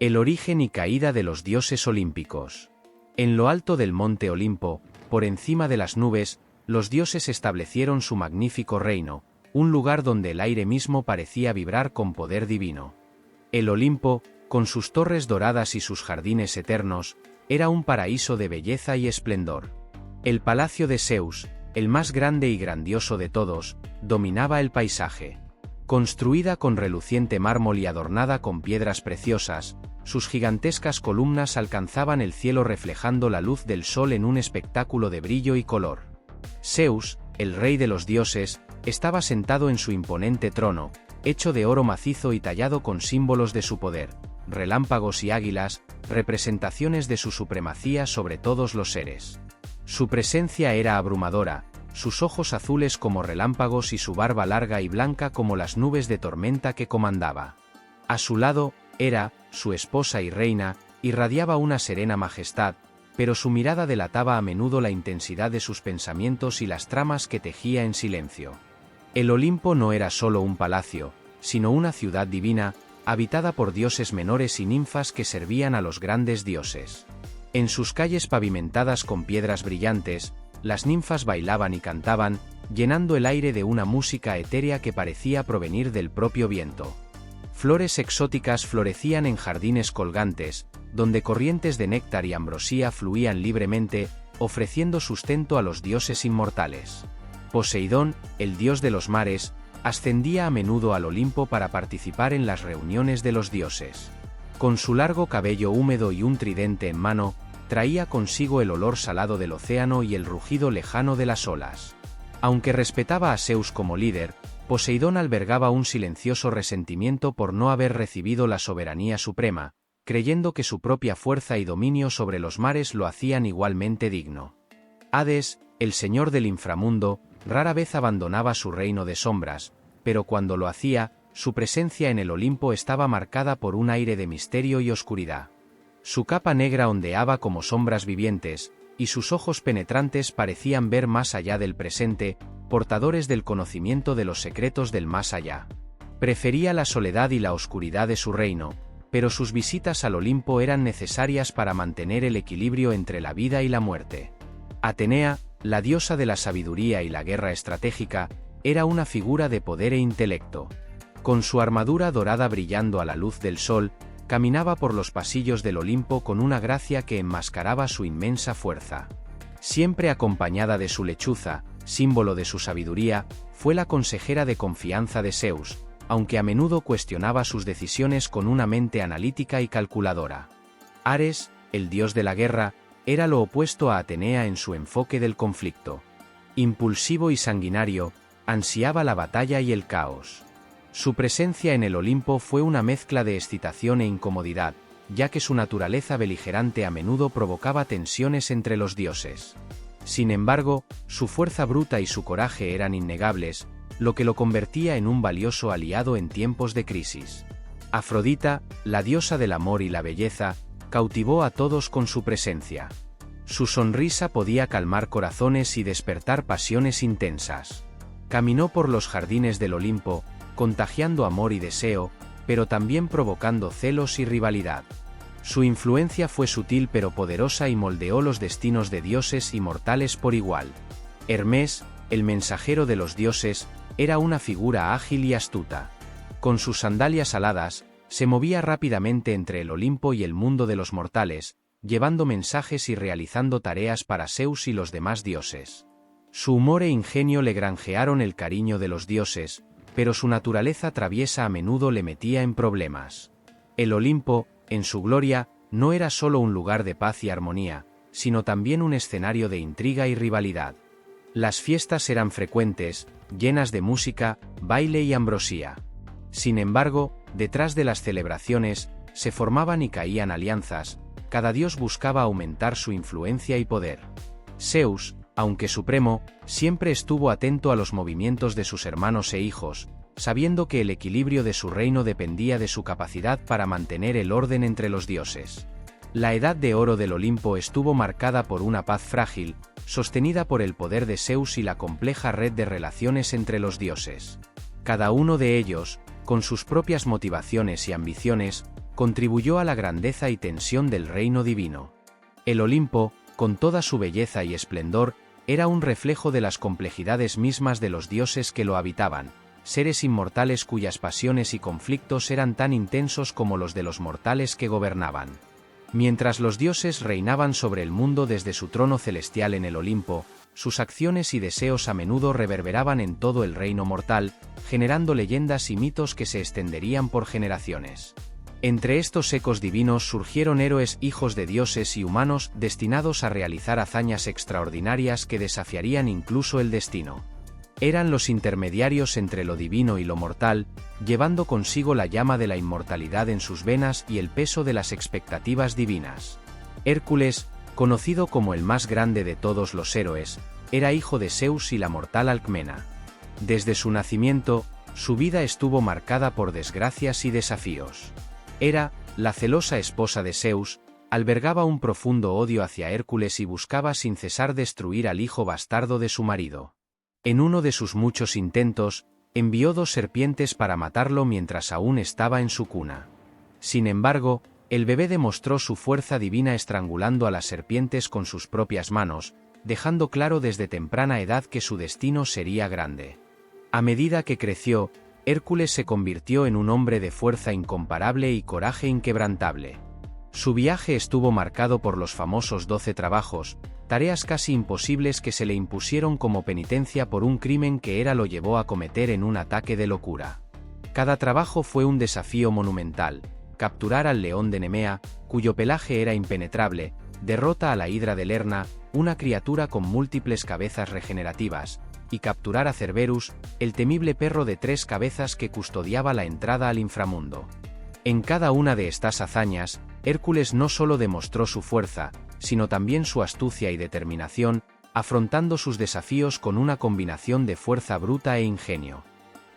El origen y caída de los dioses olímpicos. En lo alto del monte Olimpo, por encima de las nubes, los dioses establecieron su magnífico reino, un lugar donde el aire mismo parecía vibrar con poder divino. El Olimpo, con sus torres doradas y sus jardines eternos, era un paraíso de belleza y esplendor. El palacio de Zeus, el más grande y grandioso de todos, dominaba el paisaje. Construida con reluciente mármol y adornada con piedras preciosas, sus gigantescas columnas alcanzaban el cielo reflejando la luz del sol en un espectáculo de brillo y color. Zeus, el rey de los dioses, estaba sentado en su imponente trono, hecho de oro macizo y tallado con símbolos de su poder, relámpagos y águilas, representaciones de su supremacía sobre todos los seres. Su presencia era abrumadora, sus ojos azules como relámpagos y su barba larga y blanca como las nubes de tormenta que comandaba. A su lado, Hera, su esposa y reina, irradiaba una serena majestad, pero su mirada delataba a menudo la intensidad de sus pensamientos y las tramas que tejía en silencio. El Olimpo no era solo un palacio, sino una ciudad divina, habitada por dioses menores y ninfas que servían a los grandes dioses. En sus calles pavimentadas con piedras brillantes, las ninfas bailaban y cantaban, llenando el aire de una música etérea que parecía provenir del propio viento. Flores exóticas florecían en jardines colgantes, donde corrientes de néctar y ambrosía fluían libremente, ofreciendo sustento a los dioses inmortales. Poseidón, el dios de los mares, ascendía a menudo al Olimpo para participar en las reuniones de los dioses. Con su largo cabello húmedo y un tridente en mano, traía consigo el olor salado del océano y el rugido lejano de las olas. Aunque respetaba a Zeus como líder, Poseidón albergaba un silencioso resentimiento por no haber recibido la soberanía suprema, creyendo que su propia fuerza y dominio sobre los mares lo hacían igualmente digno. Hades, el señor del inframundo, rara vez abandonaba su reino de sombras, pero cuando lo hacía, su presencia en el Olimpo estaba marcada por un aire de misterio y oscuridad. Su capa negra ondeaba como sombras vivientes, y sus ojos penetrantes parecían ver más allá del presente, portadores del conocimiento de los secretos del más allá. Prefería la soledad y la oscuridad de su reino, pero sus visitas al Olimpo eran necesarias para mantener el equilibrio entre la vida y la muerte. Atenea, la diosa de la sabiduría y la guerra estratégica, era una figura de poder e intelecto. Con su armadura dorada brillando a la luz del sol, caminaba por los pasillos del Olimpo con una gracia que enmascaraba su inmensa fuerza. Siempre acompañada de su lechuza, símbolo de su sabiduría, fue la consejera de confianza de Zeus, aunque a menudo cuestionaba sus decisiones con una mente analítica y calculadora. Ares, el dios de la guerra, era lo opuesto a Atenea en su enfoque del conflicto. Impulsivo y sanguinario, ansiaba la batalla y el caos. Su presencia en el Olimpo fue una mezcla de excitación e incomodidad, ya que su naturaleza beligerante a menudo provocaba tensiones entre los dioses. Sin embargo, su fuerza bruta y su coraje eran innegables, lo que lo convertía en un valioso aliado en tiempos de crisis. Afrodita, la diosa del amor y la belleza, cautivó a todos con su presencia. Su sonrisa podía calmar corazones y despertar pasiones intensas. Caminó por los jardines del Olimpo, contagiando amor y deseo, pero también provocando celos y rivalidad. Su influencia fue sutil pero poderosa y moldeó los destinos de dioses y mortales por igual. Hermes, el mensajero de los dioses, era una figura ágil y astuta. Con sus sandalias aladas, se movía rápidamente entre el Olimpo y el mundo de los mortales, llevando mensajes y realizando tareas para Zeus y los demás dioses. Su humor e ingenio le granjearon el cariño de los dioses, pero su naturaleza traviesa a menudo le metía en problemas. El Olimpo, en su gloria, no era solo un lugar de paz y armonía, sino también un escenario de intriga y rivalidad. Las fiestas eran frecuentes, llenas de música, baile y ambrosía. Sin embargo, detrás de las celebraciones, se formaban y caían alianzas, cada dios buscaba aumentar su influencia y poder. Zeus, aunque supremo, siempre estuvo atento a los movimientos de sus hermanos e hijos, sabiendo que el equilibrio de su reino dependía de su capacidad para mantener el orden entre los dioses. La edad de oro del Olimpo estuvo marcada por una paz frágil, sostenida por el poder de Zeus y la compleja red de relaciones entre los dioses. Cada uno de ellos, con sus propias motivaciones y ambiciones, contribuyó a la grandeza y tensión del reino divino. El Olimpo, con toda su belleza y esplendor, era un reflejo de las complejidades mismas de los dioses que lo habitaban, seres inmortales cuyas pasiones y conflictos eran tan intensos como los de los mortales que gobernaban. Mientras los dioses reinaban sobre el mundo desde su trono celestial en el Olimpo, sus acciones y deseos a menudo reverberaban en todo el reino mortal, generando leyendas y mitos que se extenderían por generaciones. Entre estos ecos divinos surgieron héroes hijos de dioses y humanos destinados a realizar hazañas extraordinarias que desafiarían incluso el destino. Eran los intermediarios entre lo divino y lo mortal, llevando consigo la llama de la inmortalidad en sus venas y el peso de las expectativas divinas. Hércules, conocido como el más grande de todos los héroes, era hijo de Zeus y la mortal Alcmena. Desde su nacimiento, su vida estuvo marcada por desgracias y desafíos. Hera, la celosa esposa de Zeus, albergaba un profundo odio hacia Hércules y buscaba sin cesar destruir al hijo bastardo de su marido. En uno de sus muchos intentos, envió 2 serpientes para matarlo mientras aún estaba en su cuna. Sin embargo, el bebé demostró su fuerza divina estrangulando a las serpientes con sus propias manos, dejando claro desde temprana edad que su destino sería grande. A medida que creció, Hércules se convirtió en un hombre de fuerza incomparable y coraje inquebrantable. Su viaje estuvo marcado por los famosos 12 trabajos, tareas casi imposibles que se le impusieron como penitencia por un crimen que Hera lo llevó a cometer en un ataque de locura. Cada trabajo fue un desafío monumental: capturar al león de Nemea, cuyo pelaje era impenetrable, derrota a la hidra de Lerna, una criatura con múltiples cabezas regenerativas, y capturar a Cerberus, el temible perro de 3 cabezas que custodiaba la entrada al inframundo. En cada una de estas hazañas, Hércules no solo demostró su fuerza, sino también su astucia y determinación, afrontando sus desafíos con una combinación de fuerza bruta e ingenio.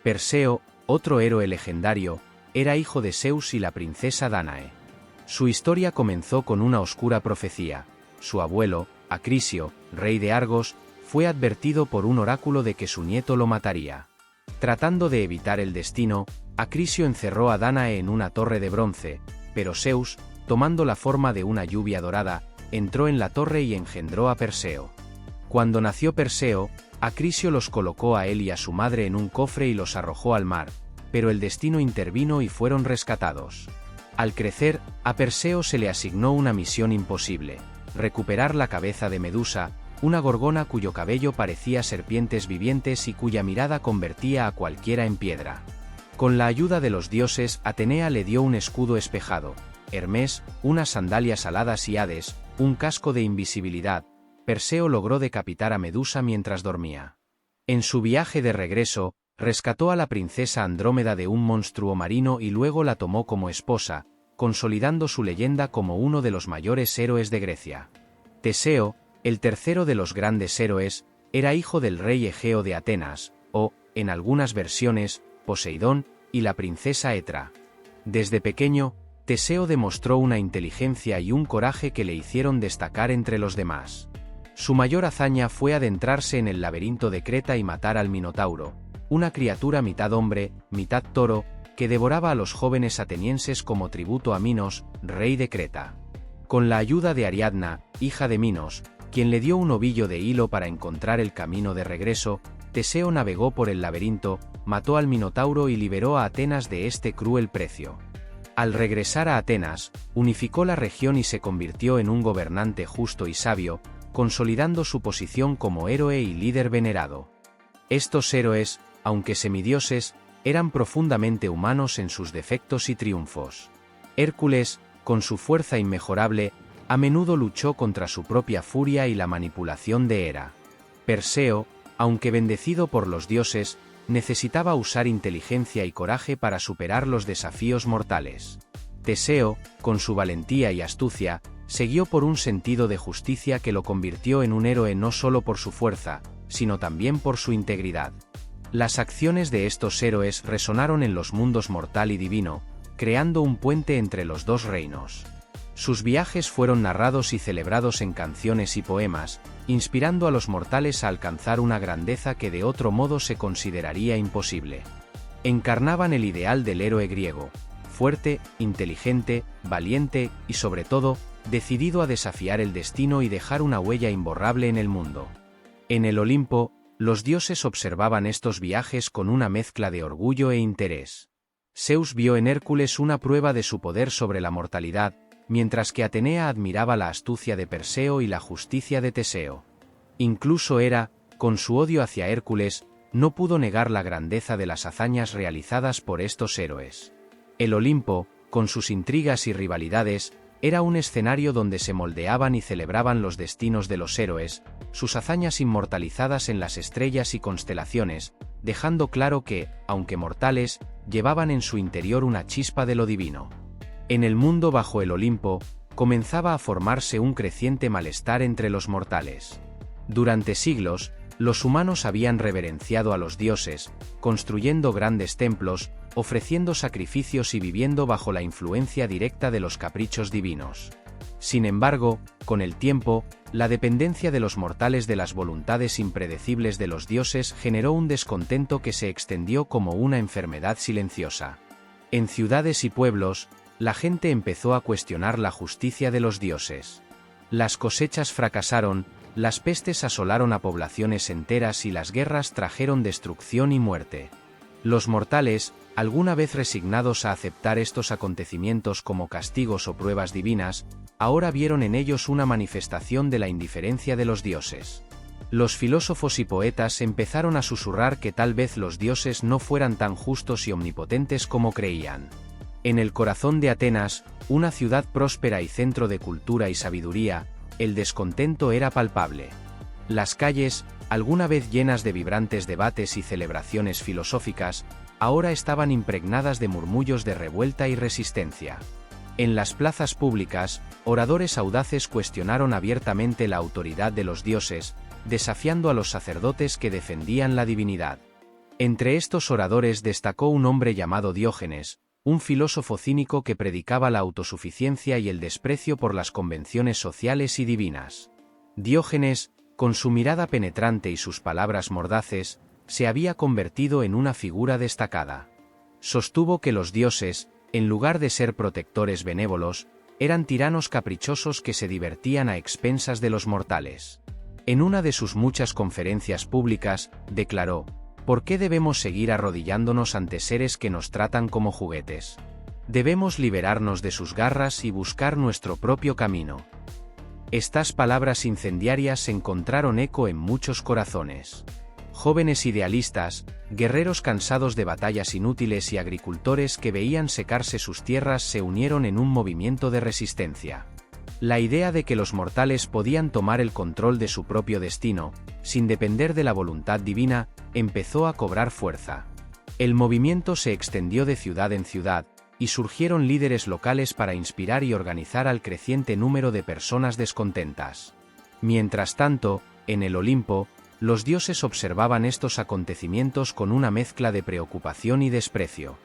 Perseo, otro héroe legendario, era hijo de Zeus y la princesa Dánae. Su historia comenzó con una oscura profecía. Su abuelo, Acrisio, rey de Argos, fue advertido por un oráculo de que su nieto lo mataría. Tratando de evitar el destino, Acrisio encerró a Dánae en una torre de bronce, pero Zeus, tomando la forma de una lluvia dorada, entró en la torre y engendró a Perseo. Cuando nació Perseo, Acrisio los colocó a él y a su madre en un cofre y los arrojó al mar, pero el destino intervino y fueron rescatados. Al crecer, a Perseo se le asignó una misión imposible: recuperar la cabeza de Medusa, una gorgona cuyo cabello parecía serpientes vivientes y cuya mirada convertía a cualquiera en piedra. Con la ayuda de los dioses, Atenea le dio un escudo espejado, Hermes, unas sandalias aladas y Hades, un casco de invisibilidad. Perseo logró decapitar a Medusa mientras dormía. En su viaje de regreso, rescató a la princesa Andrómeda de un monstruo marino y luego la tomó como esposa, consolidando su leyenda como uno de los mayores héroes de Grecia. Teseo, el tercero de los grandes héroes, era hijo del rey Egeo de Atenas, o, en algunas versiones, Poseidón, y la princesa Etra. Desde pequeño, Teseo demostró una inteligencia y un coraje que le hicieron destacar entre los demás. Su mayor hazaña fue adentrarse en el laberinto de Creta y matar al Minotauro, una criatura mitad hombre, mitad toro, que devoraba a los jóvenes atenienses como tributo a Minos, rey de Creta. Con la ayuda de Ariadna, hija de Minos, quien le dio un ovillo de hilo para encontrar el camino de regreso, Teseo navegó por el laberinto, mató al Minotauro y liberó a Atenas de este cruel precio. Al regresar a Atenas, unificó la región y se convirtió en un gobernante justo y sabio, consolidando su posición como héroe y líder venerado. Estos héroes, aunque semidioses, eran profundamente humanos en sus defectos y triunfos. Hércules, con su fuerza inmejorable, a menudo luchó contra su propia furia y la manipulación de Hera. Perseo, aunque bendecido por los dioses, necesitaba usar inteligencia y coraje para superar los desafíos mortales. Teseo, con su valentía y astucia, se guió por un sentido de justicia que lo convirtió en un héroe no solo por su fuerza, sino también por su integridad. Las acciones de estos héroes resonaron en los mundos mortal y divino, creando un puente entre los dos reinos. Sus viajes fueron narrados y celebrados en canciones y poemas, inspirando a los mortales a alcanzar una grandeza que de otro modo se consideraría imposible. Encarnaban el ideal del héroe griego: fuerte, inteligente, valiente y sobre todo, decidido a desafiar el destino y dejar una huella imborrable en el mundo. En el Olimpo, los dioses observaban estos viajes con una mezcla de orgullo e interés. Zeus vio en Hércules una prueba de su poder sobre la mortalidad, mientras que Atenea admiraba la astucia de Perseo y la justicia de Teseo. Incluso Hera, con su odio hacia Hércules, no pudo negar la grandeza de las hazañas realizadas por estos héroes. El Olimpo, con sus intrigas y rivalidades, era un escenario donde se moldeaban y celebraban los destinos de los héroes, sus hazañas inmortalizadas en las estrellas y constelaciones, dejando claro que, aunque mortales, llevaban en su interior una chispa de lo divino. En el mundo bajo el Olimpo, comenzaba a formarse un creciente malestar entre los mortales. Durante siglos, los humanos habían reverenciado a los dioses, construyendo grandes templos, ofreciendo sacrificios y viviendo bajo la influencia directa de los caprichos divinos. Sin embargo, con el tiempo, la dependencia de los mortales de las voluntades impredecibles de los dioses generó un descontento que se extendió como una enfermedad silenciosa. En ciudades y pueblos, la gente empezó a cuestionar la justicia de los dioses. Las cosechas fracasaron, las pestes asolaron a poblaciones enteras y las guerras trajeron destrucción y muerte. Los mortales, alguna vez resignados a aceptar estos acontecimientos como castigos o pruebas divinas, ahora vieron en ellos una manifestación de la indiferencia de los dioses. Los filósofos y poetas empezaron a susurrar que tal vez los dioses no fueran tan justos y omnipotentes como creían. En el corazón de Atenas, una ciudad próspera y centro de cultura y sabiduría, el descontento era palpable. Las calles, alguna vez llenas de vibrantes debates y celebraciones filosóficas, ahora estaban impregnadas de murmullos de revuelta y resistencia. En las plazas públicas, oradores audaces cuestionaron abiertamente la autoridad de los dioses, desafiando a los sacerdotes que defendían la divinidad. Entre estos oradores destacó un hombre llamado Diógenes, un filósofo cínico que predicaba la autosuficiencia y el desprecio por las convenciones sociales y divinas. Diógenes, con su mirada penetrante y sus palabras mordaces, se había convertido en una figura destacada. Sostuvo que los dioses, en lugar de ser protectores benévolos, eran tiranos caprichosos que se divertían a expensas de los mortales. En una de sus muchas conferencias públicas, declaró: ¿por qué debemos seguir arrodillándonos ante seres que nos tratan como juguetes? Debemos liberarnos de sus garras y buscar nuestro propio camino. Estas palabras incendiarias encontraron eco en muchos corazones. Jóvenes idealistas, guerreros cansados de batallas inútiles y agricultores que veían secarse sus tierras se unieron en un movimiento de resistencia. La idea de que los mortales podían tomar el control de su propio destino, sin depender de la voluntad divina, empezó a cobrar fuerza. El movimiento se extendió de ciudad en ciudad, y surgieron líderes locales para inspirar y organizar al creciente número de personas descontentas. Mientras tanto, en el Olimpo, los dioses observaban estos acontecimientos con una mezcla de preocupación y desprecio.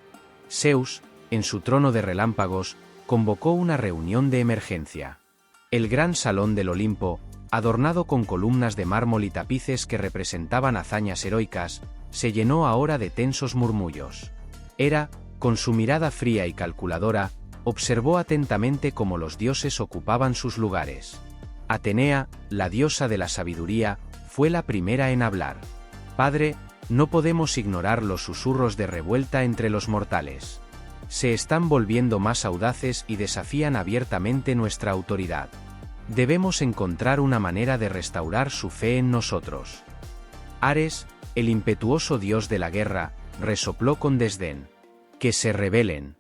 Zeus, en su trono de relámpagos, convocó una reunión de emergencia. El gran salón del Olimpo, adornado con columnas de mármol y tapices que representaban hazañas heroicas, se llenó ahora de tensos murmullos. Hera, con su mirada fría y calculadora, observó atentamente cómo los dioses ocupaban sus lugares. Atenea, la diosa de la sabiduría, fue la primera en hablar. «Padre, no podemos ignorar los susurros de revuelta entre los mortales. Se están volviendo más audaces y desafían abiertamente nuestra autoridad. Debemos encontrar una manera de restaurar su fe en nosotros». Ares, el impetuoso dios de la guerra, resopló con desdén. «Que se rebelen.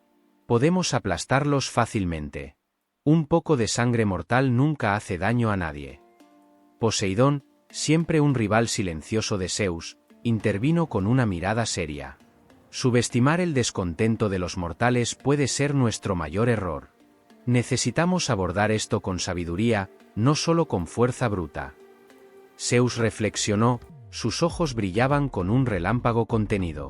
Podemos aplastarlos fácilmente. Un poco de sangre mortal nunca hace daño a nadie». Poseidón, siempre un rival silencioso de Zeus, intervino con una mirada seria. «Subestimar el descontento de los mortales puede ser nuestro mayor error. Necesitamos abordar esto con sabiduría, no solo con fuerza bruta». Zeus reflexionó, sus ojos brillaban con un relámpago contenido.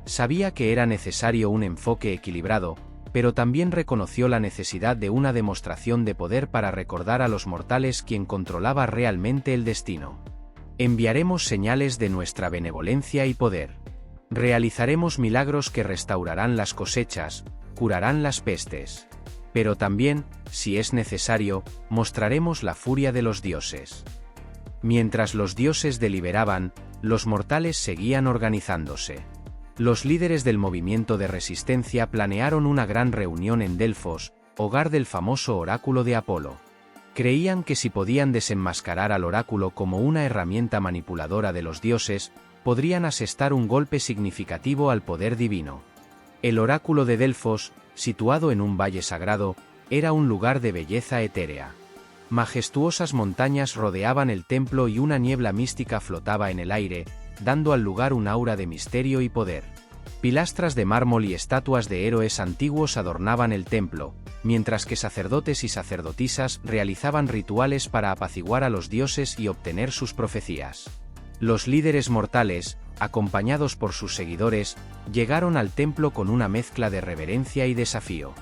Sabía que era necesario un enfoque equilibrado, pero también reconoció la necesidad de una demostración de poder para recordar a los mortales quién controlaba realmente el destino. «Enviaremos señales de nuestra benevolencia y poder. Realizaremos milagros que restaurarán las cosechas, curarán las pestes. Pero también, si es necesario, mostraremos la furia de los dioses. Mientras los dioses deliberaban, los mortales seguían organizándose. Los líderes del movimiento de resistencia planearon una gran reunión en Delfos, hogar del famoso oráculo de Apolo. Creían que si podían desenmascarar al oráculo como una herramienta manipuladora de los dioses, podrían asestar un golpe significativo al poder divino. El oráculo de Delfos, situado en un valle sagrado, era un lugar de belleza etérea. Majestuosas montañas rodeaban el templo y una niebla mística flotaba en el aire, dando al lugar un aura de misterio y poder. Pilastras de mármol y estatuas de héroes antiguos adornaban el templo, mientras que sacerdotes y sacerdotisas realizaban rituales para apaciguar a los dioses y obtener sus profecías. Los líderes mortales, acompañados por sus seguidores, llegaron al templo con una mezcla de reverencia y desafío.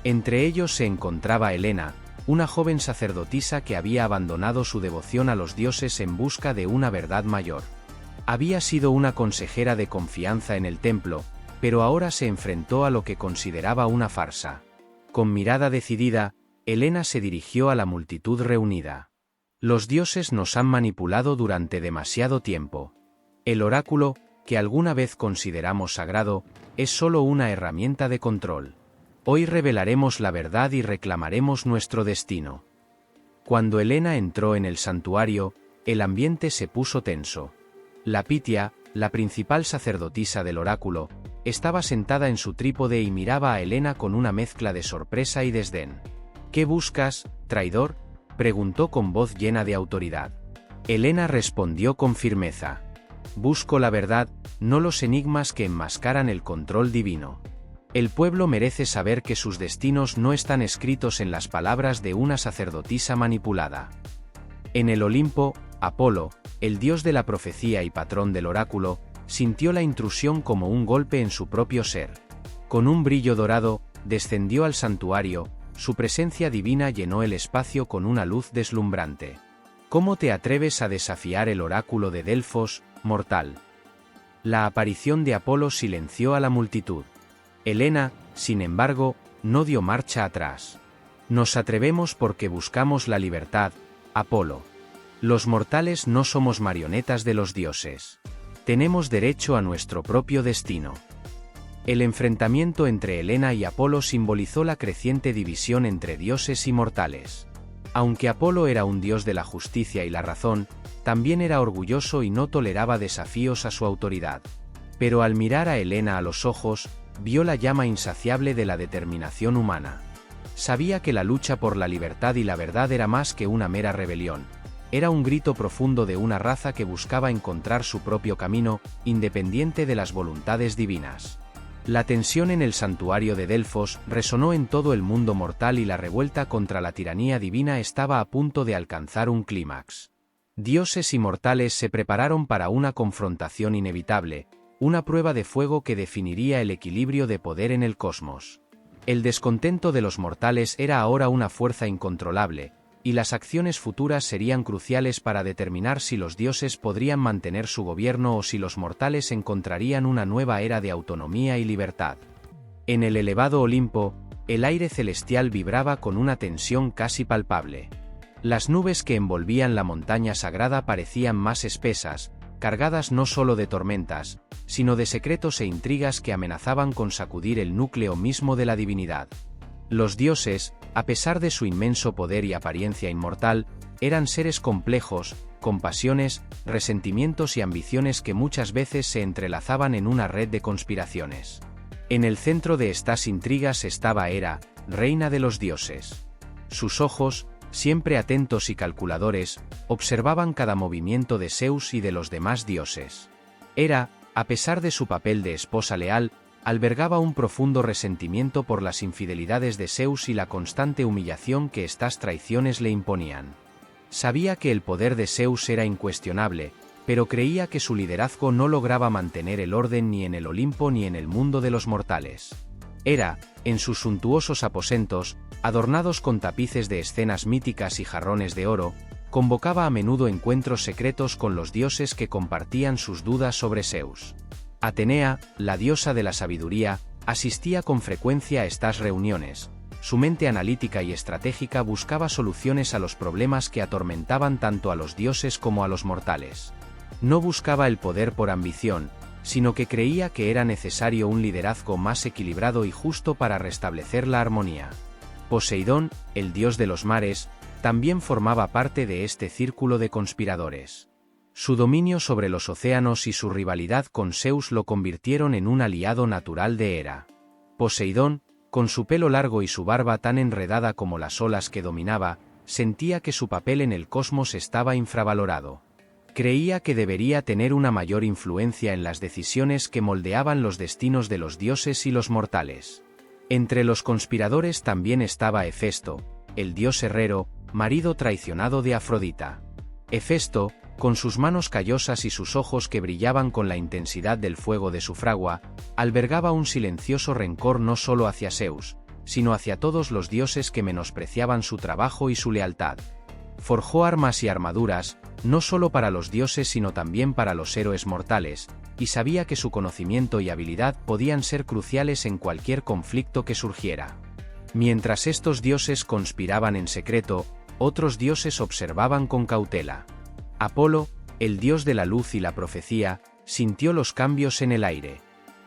Entre ellos se encontraba Helena, una joven sacerdotisa que había abandonado su devoción a los dioses en busca de una verdad mayor. Había sido una consejera de confianza en el templo, pero ahora se enfrentó a lo que consideraba una farsa. Con mirada decidida, Helena se dirigió a la multitud reunida. Los dioses nos han manipulado durante demasiado tiempo. El oráculo, que alguna vez consideramos sagrado, es solo una herramienta de control. Hoy revelaremos la verdad y reclamaremos nuestro destino. Cuando Helena entró en el santuario, el ambiente se puso tenso. La Pitia, la principal sacerdotisa del oráculo, estaba sentada en su trípode y miraba a Helena con una mezcla de sorpresa y desdén. ¿Qué buscas, traidor?, preguntó con voz llena de autoridad. Helena respondió con firmeza. Busco la verdad, no los enigmas que enmascaran el control divino. El pueblo merece saber que sus destinos no están escritos en las palabras de una sacerdotisa manipulada. En el Olimpo, Apolo, el dios de la profecía y patrón del oráculo, sintió la intrusión como un golpe en su propio ser. Con un brillo dorado, descendió al santuario, su presencia divina llenó el espacio con una luz deslumbrante. ¿Cómo te atreves a desafiar el oráculo de Delfos, mortal? La aparición de Apolo silenció a la multitud. Helena, sin embargo, no dio marcha atrás. Nos atrevemos porque buscamos la libertad, Apolo. Los mortales no somos marionetas de los dioses. Tenemos derecho a nuestro propio destino. El enfrentamiento entre Helena y Apolo simbolizó la creciente división entre dioses y mortales. Aunque Apolo era un dios de la justicia y la razón, también era orgulloso y no toleraba desafíos a su autoridad. Pero al mirar a Helena a los ojos, vio la llama insaciable de la determinación humana. Sabía que la lucha por la libertad y la verdad era más que una mera rebelión. Era un grito profundo de una raza que buscaba encontrar su propio camino, independiente de las voluntades divinas. La tensión en el santuario de Delfos resonó en todo el mundo mortal y la revuelta contra la tiranía divina estaba a punto de alcanzar un clímax. Dioses y mortales se prepararon para una confrontación inevitable, una prueba de fuego que definiría el equilibrio de poder en el cosmos. El descontento de los mortales era ahora una fuerza incontrolable, y las acciones futuras serían cruciales para determinar si los dioses podrían mantener su gobierno o si los mortales encontrarían una nueva era de autonomía y libertad. En el elevado Olimpo, el aire celestial vibraba con una tensión casi palpable. Las nubes que envolvían la montaña sagrada parecían más espesas, cargadas no solo de tormentas, sino de secretos e intrigas que amenazaban con sacudir el núcleo mismo de la divinidad. Los dioses, a pesar de su inmenso poder y apariencia inmortal, eran seres complejos, con pasiones, resentimientos y ambiciones que muchas veces se entrelazaban en una red de conspiraciones. En el centro de estas intrigas estaba Hera, reina de los dioses. Sus ojos, siempre atentos y calculadores, observaban cada movimiento de Zeus y de los demás dioses. Hera, a pesar de su papel de esposa leal, albergaba un profundo resentimiento por las infidelidades de Zeus y la constante humillación que estas traiciones le imponían. Sabía que el poder de Zeus era incuestionable, pero creía que su liderazgo no lograba mantener el orden ni en el Olimpo ni en el mundo de los mortales. Hera, en sus suntuosos aposentos, adornados con tapices de escenas míticas y jarrones de oro, convocaba a menudo encuentros secretos con los dioses que compartían sus dudas sobre Zeus. Atenea, la diosa de la sabiduría, Asistía con frecuencia a estas reuniones. Su mente analítica y estratégica buscaba soluciones a los problemas que atormentaban tanto a los dioses como a los mortales. No buscaba el poder por ambición, sino que creía que era necesario un liderazgo más equilibrado y justo para restablecer la armonía. Poseidón, el dios de los mares, también formaba parte de este círculo de conspiradores. Su dominio sobre los océanos y su rivalidad con Zeus lo convirtieron en un aliado natural de Hera. Poseidón, con su pelo largo y su barba tan enredada como las olas que dominaba, sentía que su papel en el cosmos estaba infravalorado. Creía que debería tener una mayor influencia en las decisiones que moldeaban los destinos de los dioses y los mortales. Entre los conspiradores también estaba Hefesto, el dios herrero, marido traicionado de Afrodita. Hefesto, con sus manos callosas y sus ojos que brillaban con la intensidad del fuego de su fragua, albergaba un silencioso rencor no solo hacia Zeus, sino hacia todos los dioses que menospreciaban su trabajo y su lealtad. Forjó armas y armaduras, no solo para los dioses sino también para los héroes mortales, y sabía que su conocimiento y habilidad podían ser cruciales en cualquier conflicto que surgiera. Mientras estos dioses conspiraban en secreto, otros dioses observaban con cautela. Apolo, el dios de la luz y la profecía, sintió los cambios en el aire.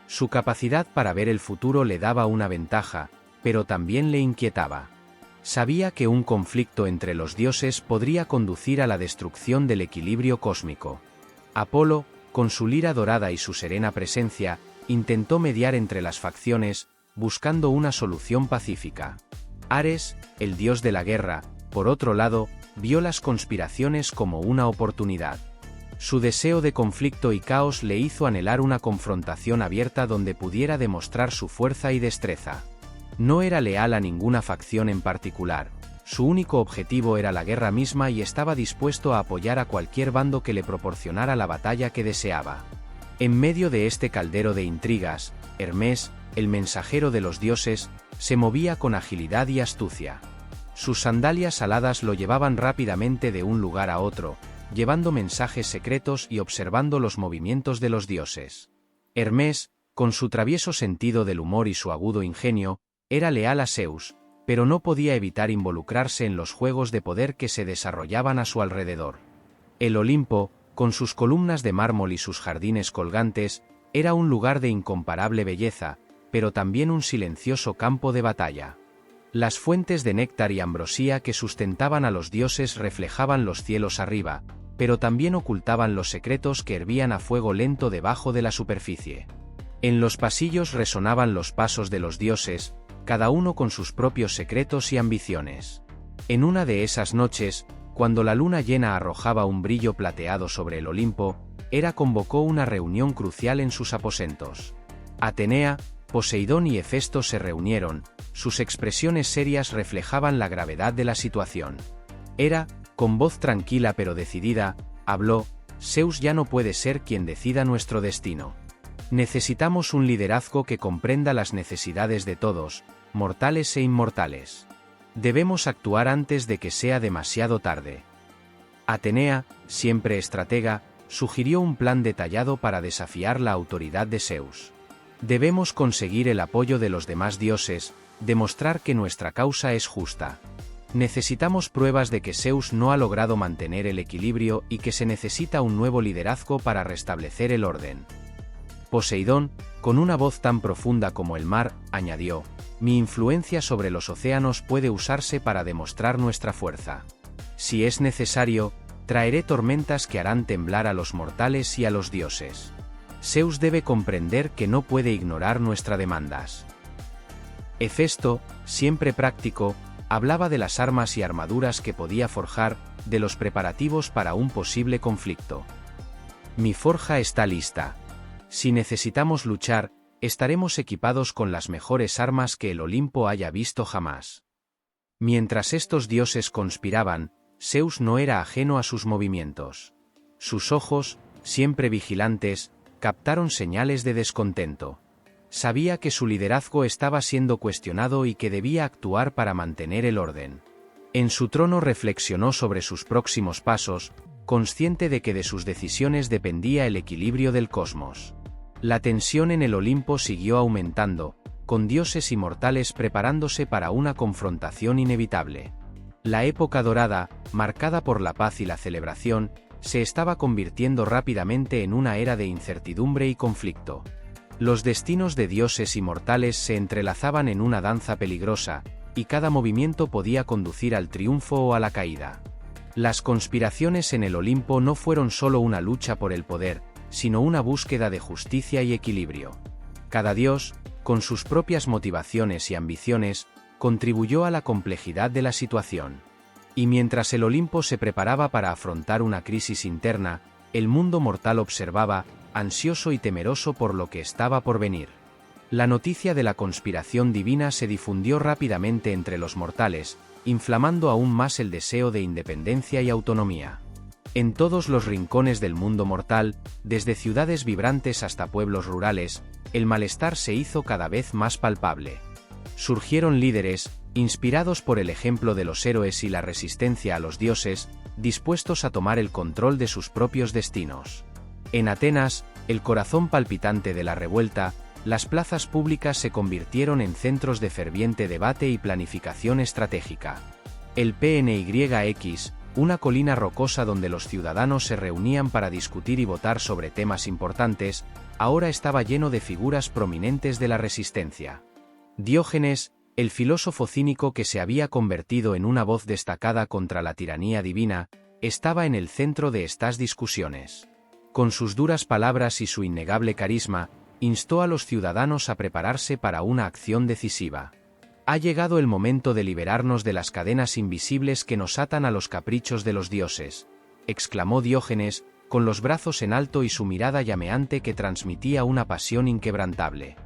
Su capacidad para ver el futuro le daba una ventaja, pero también le inquietaba. Sabía que un conflicto entre los dioses podría conducir a la destrucción del equilibrio cósmico. Apolo, con su lira dorada y su serena presencia, intentó mediar entre las facciones, buscando una solución pacífica. Ares, el dios de la guerra, por otro lado, vio las conspiraciones como una oportunidad. Su deseo de conflicto y caos le hizo anhelar una confrontación abierta donde pudiera demostrar su fuerza y destreza. No era leal a ninguna facción en particular, su único objetivo era la guerra misma y estaba dispuesto a apoyar a cualquier bando que le proporcionara la batalla que deseaba. En medio de este caldero de intrigas, Hermes, el mensajero de los dioses, se movía con agilidad y astucia. Sus sandalias aladas lo llevaban rápidamente de un lugar a otro, llevando mensajes secretos y observando los movimientos de los dioses. Hermes, con su travieso sentido del humor y su agudo ingenio, era leal a Zeus, pero no podía evitar involucrarse en los juegos de poder que se desarrollaban a su alrededor. El Olimpo, con sus columnas de mármol y sus jardines colgantes, era un lugar de incomparable belleza, pero también un silencioso campo de batalla. Las fuentes de néctar y ambrosía que sustentaban a los dioses reflejaban los cielos arriba, pero también ocultaban los secretos que hervían a fuego lento debajo de la superficie. En los pasillos resonaban los pasos de los dioses, cada uno con sus propios secretos y ambiciones. En una de esas noches, cuando la luna llena arrojaba un brillo plateado sobre el Olimpo, Hera convocó una reunión crucial en sus aposentos. Atenea, Poseidón y Hefesto se reunieron, sus expresiones serias reflejaban la gravedad de la situación. Hera, con voz tranquila pero decidida, habló: Zeus ya no puede ser quien decida nuestro destino. Necesitamos un liderazgo que comprenda las necesidades de todos, mortales e inmortales. Debemos actuar antes de que sea demasiado tarde. Atenea, siempre estratega, sugirió un plan detallado para desafiar la autoridad de Zeus. Debemos conseguir el apoyo de los demás dioses, demostrar que nuestra causa es justa. Necesitamos pruebas de que Zeus no ha logrado mantener el equilibrio y que se necesita un nuevo liderazgo para restablecer el orden. Poseidón, con una voz tan profunda como el mar, añadió: mi influencia sobre los océanos puede usarse para demostrar nuestra fuerza. Si es necesario, traeré tormentas que harán temblar a los mortales y a los dioses. Zeus debe comprender que no puede ignorar nuestras demandas. Hefesto, siempre práctico, hablaba de las armas y armaduras que podía forjar, de los preparativos para un posible conflicto. Mi forja está lista. Si necesitamos luchar, estaremos equipados con las mejores armas que el Olimpo haya visto jamás. Mientras estos dioses conspiraban, Zeus no era ajeno a sus movimientos. Sus ojos, siempre vigilantes, captaron señales de descontento. Sabía que su liderazgo estaba siendo cuestionado y que debía actuar para mantener el orden. En su trono reflexionó sobre sus próximos pasos, consciente de que de sus decisiones dependía el equilibrio del cosmos. La tensión en el Olimpo siguió aumentando, con dioses y mortales preparándose para una confrontación inevitable. La época dorada, marcada por la paz y la celebración, se estaba convirtiendo rápidamente en una era de incertidumbre y conflicto. Los destinos de dioses y mortales se entrelazaban en una danza peligrosa, y cada movimiento podía conducir al triunfo o a la caída. Las conspiraciones en el Olimpo no fueron solo una lucha por el poder, sino una búsqueda de justicia y equilibrio. Cada dios, con sus propias motivaciones y ambiciones, contribuyó a la complejidad de la situación. Y mientras el Olimpo se preparaba para afrontar una crisis interna, el mundo mortal observaba, ansioso y temeroso por lo que estaba por venir. La noticia de la conspiración divina se difundió rápidamente entre los mortales, inflamando aún más el deseo de independencia y autonomía. En todos los rincones del mundo mortal, desde ciudades vibrantes hasta pueblos rurales, el malestar se hizo cada vez más palpable. Surgieron líderes, inspirados por el ejemplo de los héroes y la resistencia a los dioses, dispuestos a tomar el control de sus propios destinos. En Atenas, el corazón palpitante de la revuelta, las plazas públicas se convirtieron en centros de ferviente debate y planificación estratégica. El PNYX, una colina rocosa donde los ciudadanos se reunían para discutir y votar sobre temas importantes, ahora estaba lleno de figuras prominentes de la resistencia. Diógenes, el filósofo cínico que se había convertido en una voz destacada contra la tiranía divina, estaba en el centro de estas discusiones. Con sus duras palabras y su innegable carisma, instó a los ciudadanos a prepararse para una acción decisiva. Ha llegado el momento de liberarnos de las cadenas invisibles que nos atan a los caprichos de los dioses, exclamó Diógenes, con los brazos en alto y su mirada llameante que transmitía una pasión inquebrantable.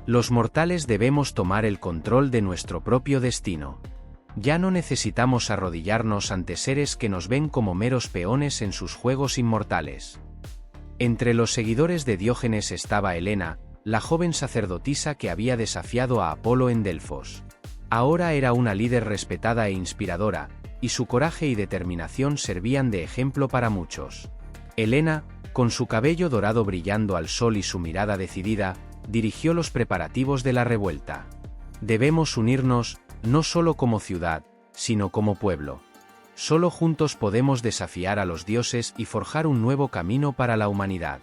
Los mortales debemos tomar el control de nuestro propio destino. Ya no necesitamos arrodillarnos ante seres que nos ven como meros peones en sus juegos inmortales. Entre los seguidores de Diógenes estaba Helena, la joven sacerdotisa que había desafiado a Apolo en Delfos. Ahora era una líder respetada e inspiradora, y su coraje y determinación servían de ejemplo para muchos. Helena, con su cabello dorado brillando al sol y su mirada decidida, dirigió los preparativos de la revuelta. Debemos unirnos, no solo como ciudad, sino como pueblo. Solo juntos podemos desafiar a los dioses y forjar un nuevo camino para la humanidad.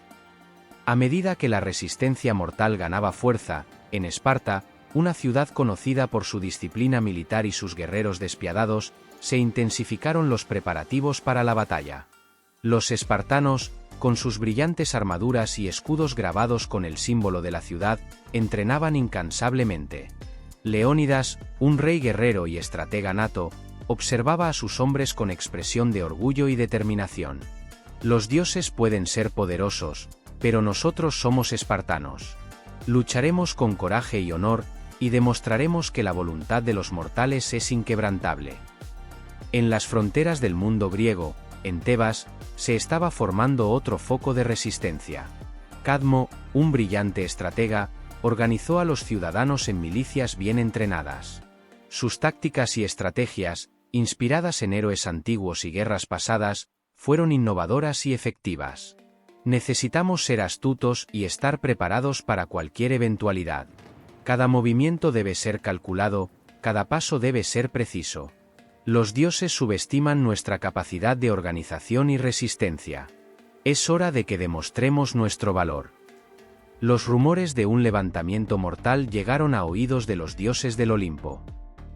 A medida que la resistencia mortal ganaba fuerza, en Esparta, una ciudad conocida por su disciplina militar y sus guerreros despiadados, se intensificaron los preparativos para la batalla. Los espartanos, con sus brillantes armaduras y escudos grabados con el símbolo de la ciudad, entrenaban incansablemente. Leónidas, un rey guerrero y estratega nato, observaba a sus hombres con expresión de orgullo y determinación. Los dioses pueden ser poderosos, pero nosotros somos espartanos. Lucharemos con coraje y honor, y demostraremos que la voluntad de los mortales es inquebrantable. En las fronteras del mundo griego, en Tebas, se estaba formando otro foco de resistencia. Cadmo, un brillante estratega, organizó a los ciudadanos en milicias bien entrenadas. Sus tácticas y estrategias, inspiradas en héroes antiguos y guerras pasadas, fueron innovadoras y efectivas. Necesitamos ser astutos y estar preparados para cualquier eventualidad. Cada movimiento debe ser calculado, cada paso debe ser preciso. Los dioses subestiman nuestra capacidad de organización y resistencia. Es hora de que demostremos nuestro valor. Los rumores de un levantamiento mortal llegaron a oídos de los dioses del Olimpo.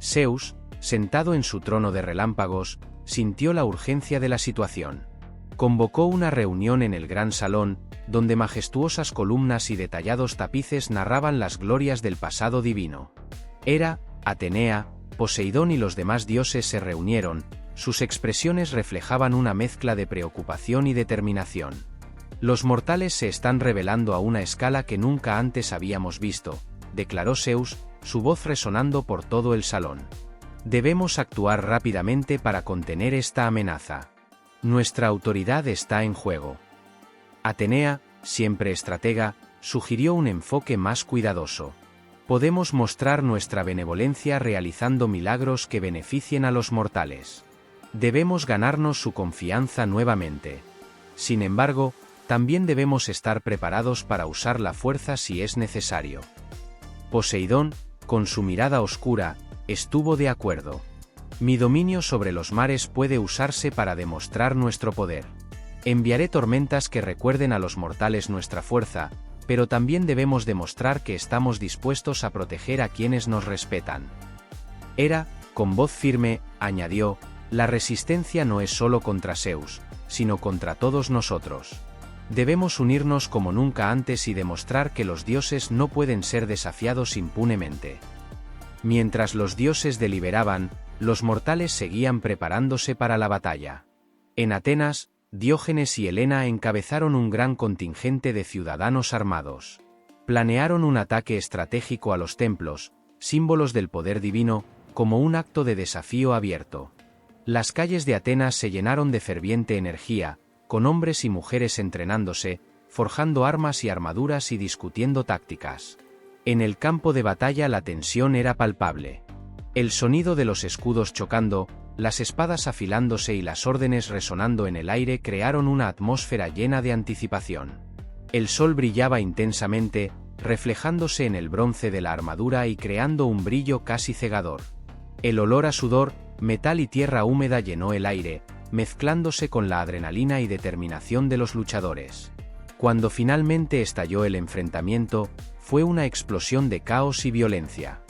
Zeus, sentado en su trono de relámpagos, sintió la urgencia de la situación. Convocó una reunión en el gran salón, donde majestuosas columnas y detallados tapices narraban las glorias del pasado divino. Hera, Atenea, Poseidón y los demás dioses se reunieron, sus expresiones reflejaban una mezcla de preocupación y determinación. Los mortales se están rebelando a una escala que nunca antes habíamos visto, declaró Zeus, su voz resonando por todo el salón. Debemos actuar rápidamente para contener esta amenaza. Nuestra autoridad está en juego. Atenea, siempre estratega, sugirió un enfoque más cuidadoso. Podemos mostrar nuestra benevolencia realizando milagros que beneficien a los mortales. Debemos ganarnos su confianza nuevamente. Sin embargo, también debemos estar preparados para usar la fuerza si es necesario. Poseidón, con su mirada oscura, estuvo de acuerdo. Mi dominio sobre los mares puede usarse para demostrar nuestro poder. Enviaré tormentas que recuerden a los mortales nuestra fuerza, pero también debemos demostrar que estamos dispuestos a proteger a quienes nos respetan. Hera, con voz firme, añadió, la resistencia no es solo contra Zeus, sino contra todos nosotros. Debemos unirnos como nunca antes y demostrar que los dioses no pueden ser desafiados impunemente. Mientras los dioses deliberaban, los mortales seguían preparándose para la batalla. En Atenas, Diógenes y Helena encabezaron un gran contingente de ciudadanos armados. Planearon un ataque estratégico a los templos, símbolos del poder divino, como un acto de desafío abierto. Las calles de Atenas se llenaron de ferviente energía, con hombres y mujeres entrenándose, forjando armas y armaduras y discutiendo tácticas. En el campo de batalla la tensión era palpable. El sonido de los escudos chocando, las espadas afilándose y las órdenes resonando en el aire crearon una atmósfera llena de anticipación. El sol brillaba intensamente, reflejándose en el bronce de la armadura y creando un brillo casi cegador. El olor a sudor, metal y tierra húmeda llenó el aire, mezclándose con la adrenalina y determinación de los luchadores. Cuando finalmente estalló el enfrentamiento, fue una explosión de caos y violencia.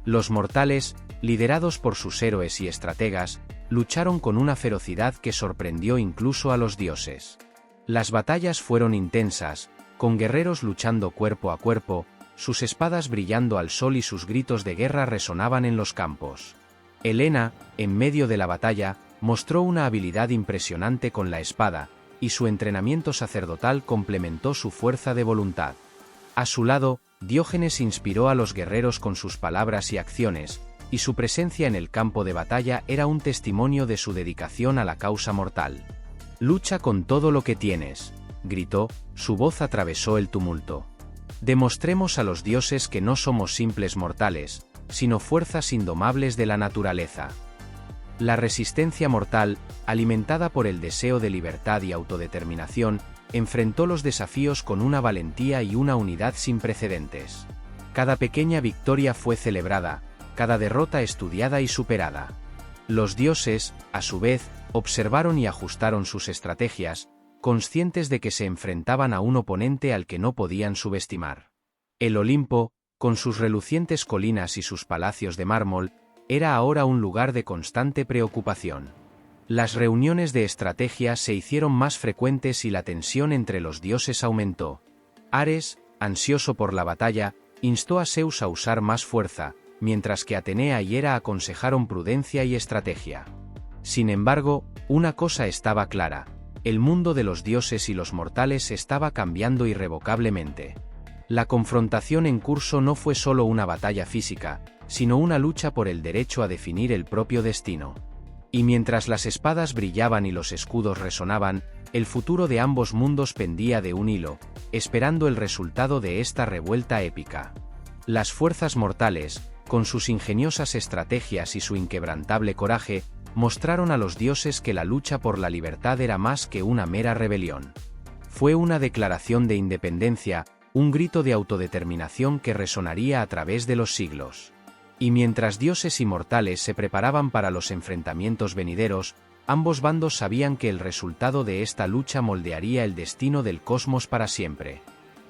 Los mortales, liderados por sus héroes y estrategas, lucharon con una ferocidad que sorprendió incluso a los dioses. Las batallas fueron intensas, con guerreros luchando cuerpo a cuerpo, sus espadas brillando al sol y sus gritos de guerra resonaban en los campos. Helena, en medio de la batalla, mostró una habilidad impresionante con la espada, y su entrenamiento sacerdotal complementó su fuerza de voluntad. A su lado, Diógenes inspiró a los guerreros con sus palabras y acciones, y su presencia en el campo de batalla era un testimonio de su dedicación a la causa mortal. «Lucha con todo lo que tienes», gritó, su voz atravesó el tumulto. «Demostremos a los dioses que no somos simples mortales, sino fuerzas indomables de la naturaleza». La resistencia mortal, alimentada por el deseo de libertad y autodeterminación, enfrentó los desafíos con una valentía y una unidad sin precedentes. Cada pequeña victoria fue celebrada, cada derrota estudiada y superada. Los dioses, a su vez, observaron y ajustaron sus estrategias, conscientes de que se enfrentaban a un oponente al que no podían subestimar. El Olimpo, con sus relucientes colinas y sus palacios de mármol, era ahora un lugar de constante preocupación. Las reuniones de estrategia se hicieron más frecuentes y la tensión entre los dioses aumentó. Ares, ansioso por la batalla, instó a Zeus a usar más fuerza, mientras que Atenea y Hera aconsejaron prudencia y estrategia. Sin embargo, una cosa estaba clara: el mundo de los dioses y los mortales estaba cambiando irrevocablemente. La confrontación en curso no fue solo una batalla física, sino una lucha por el derecho a definir el propio destino. Y mientras las espadas brillaban y los escudos resonaban, el futuro de ambos mundos pendía de un hilo, esperando el resultado de esta revuelta épica. Las fuerzas mortales, con sus ingeniosas estrategias y su inquebrantable coraje, mostraron a los dioses que la lucha por la libertad era más que una mera rebelión. Fue una declaración de independencia, un grito de autodeterminación que resonaría a través de los siglos. Y mientras dioses y mortales se preparaban para los enfrentamientos venideros, ambos bandos sabían que el resultado de esta lucha moldearía el destino del cosmos para siempre.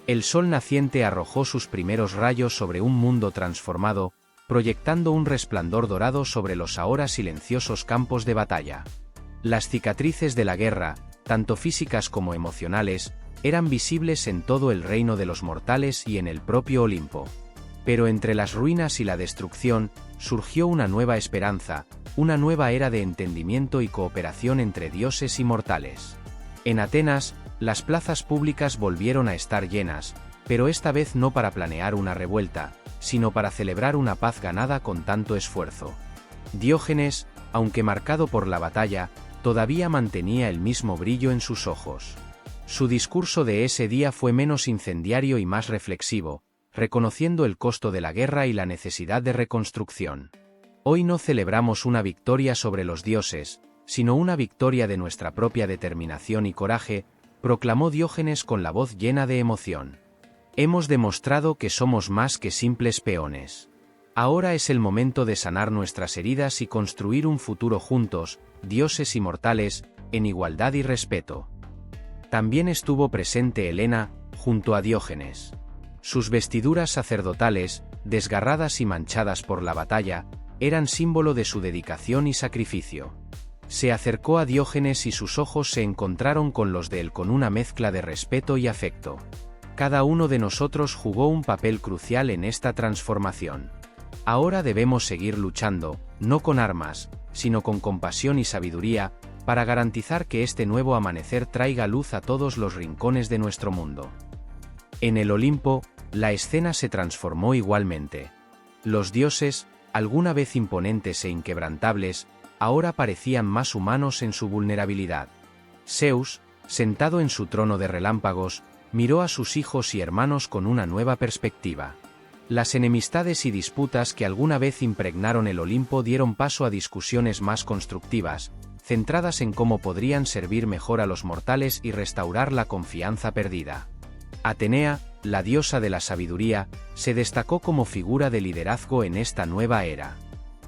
El sol naciente arrojó sus primeros rayos sobre un mundo transformado, proyectando un resplandor dorado sobre los ahora silenciosos campos de batalla. Las cicatrices de la guerra, tanto físicas como emocionales, eran visibles en todo el reino de los mortales y en el propio Olimpo. Pero entre las ruinas y la destrucción, surgió una nueva esperanza, una nueva era de entendimiento y cooperación entre dioses y mortales. En Atenas, las plazas públicas volvieron a estar llenas, pero esta vez no para planear una revuelta, sino para celebrar una paz ganada con tanto esfuerzo. Diógenes, aunque marcado por la batalla, todavía mantenía el mismo brillo en sus ojos. Su discurso de ese día fue menos incendiario y más reflexivo, reconociendo el costo de la guerra y la necesidad de reconstrucción. Hoy no celebramos una victoria sobre los dioses, sino una victoria de nuestra propia determinación y coraje, proclamó Diógenes con la voz llena de emoción. Hemos demostrado que somos más que simples peones. Ahora es el momento de sanar nuestras heridas y construir un futuro juntos, dioses inmortales, en igualdad y respeto. También estuvo presente Helena, junto a Diógenes. Sus vestiduras sacerdotales, desgarradas y manchadas por la batalla, eran símbolo de su dedicación y sacrificio. Se acercó a Diógenes y sus ojos se encontraron con los de él con una mezcla de respeto y afecto. Cada uno de nosotros jugó un papel crucial en esta transformación. Ahora debemos seguir luchando, no con armas, sino con compasión y sabiduría, para garantizar que este nuevo amanecer traiga luz a todos los rincones de nuestro mundo. En el Olimpo, la escena se transformó igualmente. Los dioses, alguna vez imponentes e inquebrantables, ahora parecían más humanos en su vulnerabilidad. Zeus, sentado en su trono de relámpagos, miró a sus hijos y hermanos con una nueva perspectiva. Las enemistades y disputas que alguna vez impregnaron el Olimpo dieron paso a discusiones más constructivas, centradas en cómo podrían servir mejor a los mortales y restaurar la confianza perdida. Atenea, la diosa de la sabiduría, se destacó como figura de liderazgo en esta nueva era.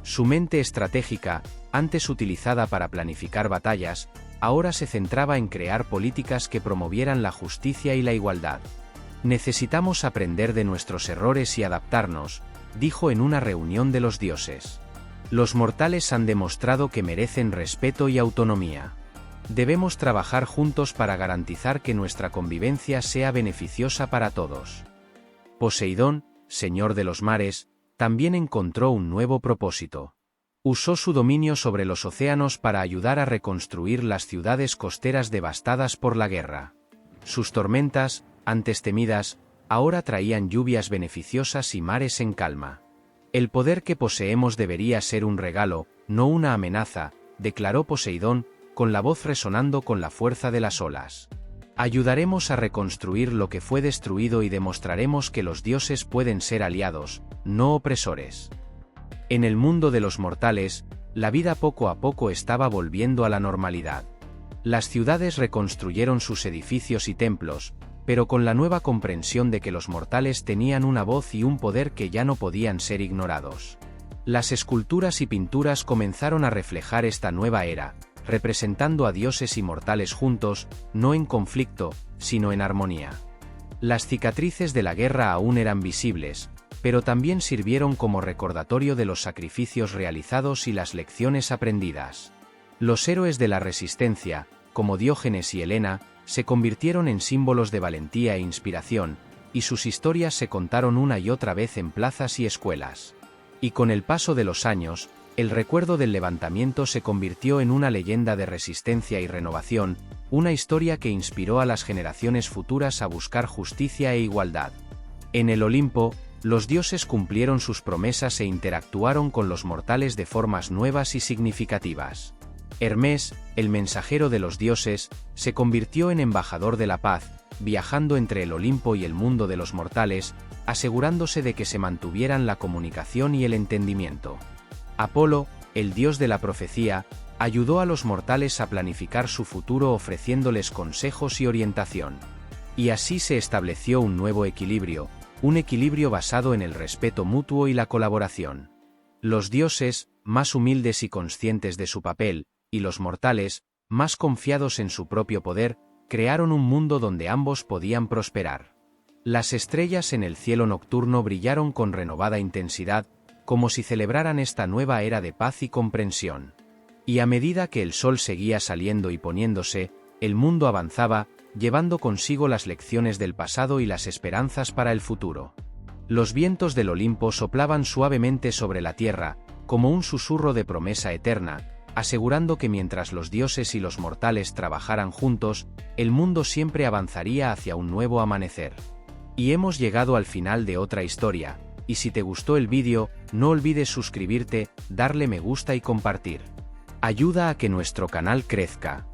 Su mente estratégica, antes utilizada para planificar batallas, ahora se centraba en crear políticas que promovieran la justicia y la igualdad. Necesitamos aprender de nuestros errores y adaptarnos, dijo en una reunión de los dioses. Los mortales han demostrado que merecen respeto y autonomía. Debemos trabajar juntos para garantizar que nuestra convivencia sea beneficiosa para todos. Poseidón, señor de los mares, también encontró un nuevo propósito. Usó su dominio sobre los océanos para ayudar a reconstruir las ciudades costeras devastadas por la guerra. Sus tormentas, antes temidas, ahora traían lluvias beneficiosas y mares en calma. El poder que poseemos debería ser un regalo, no una amenaza, declaró Poseidón, con la voz resonando con la fuerza de las olas. Ayudaremos a reconstruir lo que fue destruido y demostraremos que los dioses pueden ser aliados, no opresores. En el mundo de los mortales, la vida poco a poco estaba volviendo a la normalidad. Las ciudades reconstruyeron sus edificios y templos, pero con la nueva comprensión de que los mortales tenían una voz y un poder que ya no podían ser ignorados. Las esculturas y pinturas comenzaron a reflejar esta nueva era, representando a dioses y mortales juntos, no en conflicto, sino en armonía. Las cicatrices de la guerra aún eran visibles, pero también sirvieron como recordatorio de los sacrificios realizados y las lecciones aprendidas. Los héroes de la resistencia, como Diógenes y Helena, se convirtieron en símbolos de valentía e inspiración, y sus historias se contaron una y otra vez en plazas y escuelas. Y con el paso de los años, el recuerdo del levantamiento se convirtió en una leyenda de resistencia y renovación, una historia que inspiró a las generaciones futuras a buscar justicia e igualdad. En el Olimpo, los dioses cumplieron sus promesas e interactuaron con los mortales de formas nuevas y significativas. Hermes, el mensajero de los dioses, se convirtió en embajador de la paz, viajando entre el Olimpo y el mundo de los mortales, asegurándose de que se mantuvieran la comunicación y el entendimiento. Apolo, el dios de la profecía, ayudó a los mortales a planificar su futuro ofreciéndoles consejos y orientación. Y así se estableció un nuevo equilibrio, un equilibrio basado en el respeto mutuo y la colaboración. Los dioses, más humildes y conscientes de su papel, y los mortales, más confiados en su propio poder, crearon un mundo donde ambos podían prosperar. Las estrellas en el cielo nocturno brillaron con renovada intensidad, como si celebraran esta nueva era de paz y comprensión. Y a medida que el sol seguía saliendo y poniéndose, el mundo avanzaba, llevando consigo las lecciones del pasado y las esperanzas para el futuro. Los vientos del Olimpo soplaban suavemente sobre la tierra, como un susurro de promesa eterna, asegurando que mientras los dioses y los mortales trabajaran juntos, el mundo siempre avanzaría hacia un nuevo amanecer. Y hemos llegado al final de otra historia, y si te gustó el vídeo, no olvides suscribirte, darle me gusta y compartir. Ayuda a que nuestro canal crezca.